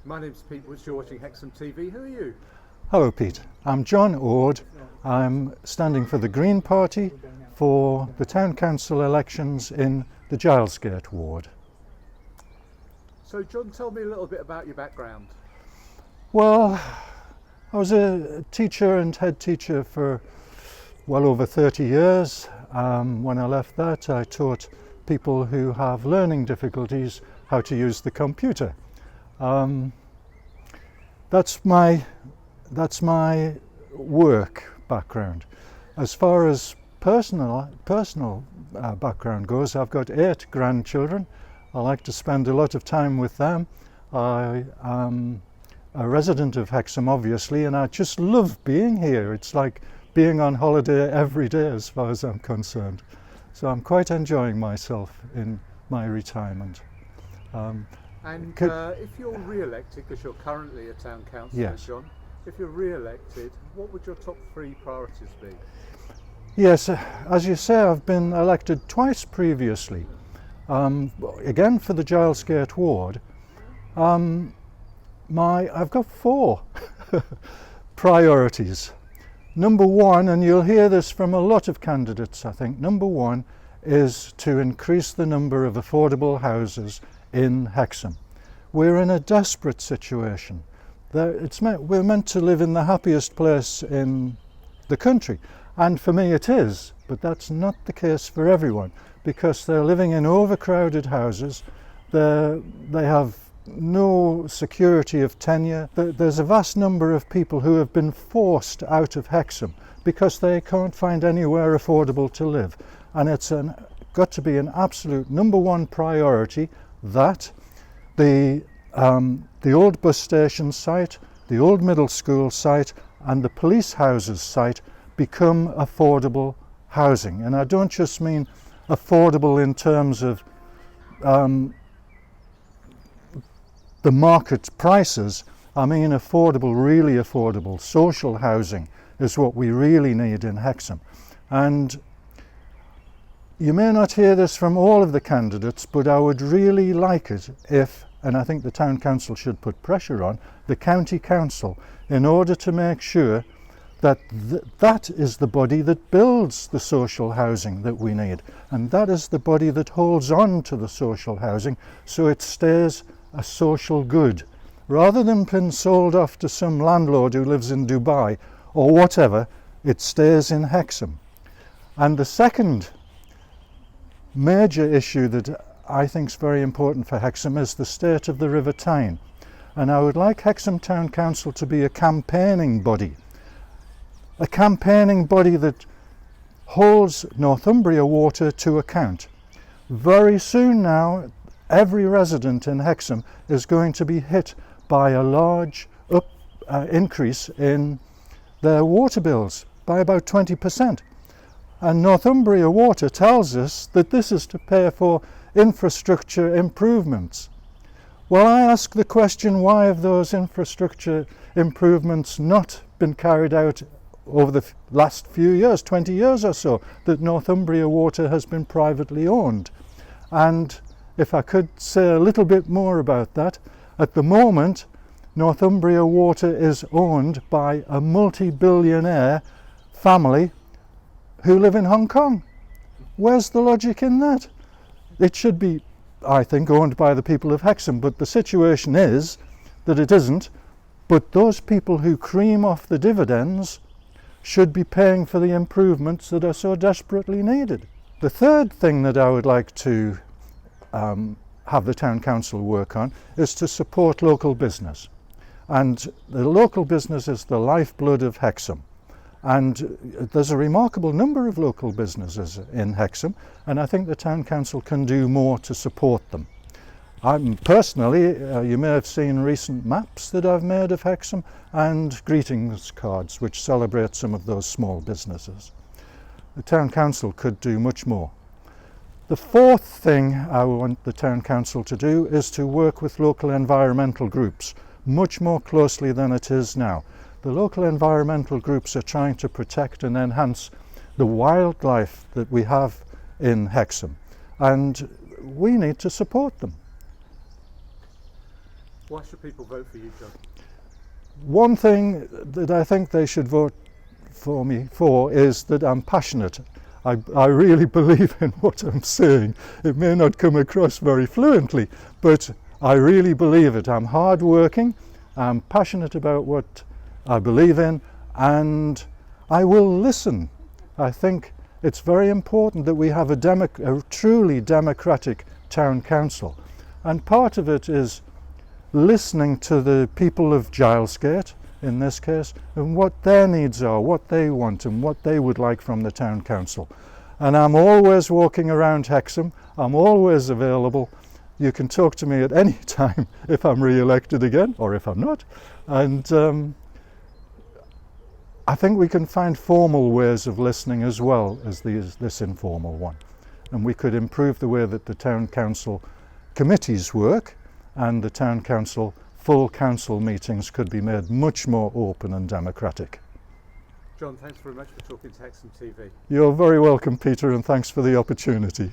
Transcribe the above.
My name's Pete Woods, you're watching Hexham TV. Who are you? Hello Pete, I'm John Ord. I'm standing for the Green Party for the Town Council elections in the Gilesgate ward. So John, tell me a little bit about your background. Well, I was a teacher and head teacher for well over 30 years. When I left that, I taught people who have learning difficulties how to use the computer. That's my work background. As far as personal background goes, I've got 8 grandchildren. I like to spend a lot of time with them. I am a resident of Hexham, obviously, and I just love being here. It's like being on holiday every day as far as I'm concerned. So I'm quite enjoying myself in my retirement. If you're re-elected, because you're currently a town councillor, yes. John, if you're re-elected, what would your top 3 priorities be? Yes, as you say, I've been elected twice previously. Again for the Gilesgate ward. I've got 4 priorities. Number 1, and you'll hear this from a lot of candidates, I think, number 1 is to increase the number of affordable houses in Hexham. We're in a desperate situation. We're meant to live in the happiest place in the country, and for me it is, but that's not the case for everyone, because they're living in overcrowded houses. They have no security of tenure. There's a vast number of people who have been forced out of Hexham because they can't find anywhere affordable to live, and it's got to be an absolute number 1 priority that the old bus station site, the old middle school site and the police houses site become affordable housing. And I don't just mean affordable in terms of the market prices. I mean affordable, really affordable. Social housing is what we really need in Hexham. And you may not hear this from all of the candidates, but I would really like it if, and I think the Town Council should put pressure on the County Council in order to make sure that that is the body that builds the social housing that we need, and that is the body that holds on to the social housing so it stays a social good, rather than being sold off to some landlord who lives in Dubai or whatever. It stays in Hexham. And the second major issue that I think is very important for Hexham is the state of the River Tyne, and I would like Hexham Town Council to be a campaigning body that holds Northumbria Water to account. Very soon now, every resident in Hexham is going to be hit by a large increase in their water bills by about 20%. And Northumbria Water tells us that this is to pay for infrastructure improvements. Well, I ask the question, why have those infrastructure improvements not been carried out over the last few years, 20 years or so, that Northumbria Water has been privately owned? And if I could say a little bit more about that, at the moment Northumbria Water is owned by a multi-billionaire family who live in Hong Kong. Where's the logic in that? It should be, I think, owned by the people of Hexham, but the situation is that it isn't. But those people who cream off the dividends should be paying for the improvements that are so desperately needed. The third thing that I would like to have the Town Council work on is to support local business. And the local business is the lifeblood of Hexham. And there's a remarkable number of local businesses in Hexham, and I think the Town Council can do more to support them. Personally, you may have seen recent maps that I've made of Hexham and greetings cards which celebrate some of those small businesses. The Town Council could do much more. The fourth thing I want the Town Council to do is to work with local environmental groups much more closely than it is now. The local environmental groups are trying to protect and enhance the wildlife that we have in Hexham, and we need to support them. Why should people vote for you, John? One thing that I think they should vote for me for is that I'm passionate. I really believe in what I'm saying. It may not come across very fluently, but I really believe it. I'm hard-working, I'm passionate about what I believe in, and I will listen. I think it's very important that we have a truly democratic town council, and part of it is listening to the people of Gilesgate, in this case, and what their needs are, what they want and what they would like from the town council. And I'm always walking around Hexham, I'm always available. You can talk to me at any time if I'm re-elected again, or if I'm not. And I think we can find formal ways of listening as well as this informal one. And we could improve the way that the town council committees work, and the town council full council meetings could be made much more open and democratic. John, thanks very much for talking to Hexham TV. You're very welcome, Peter, and thanks for the opportunity.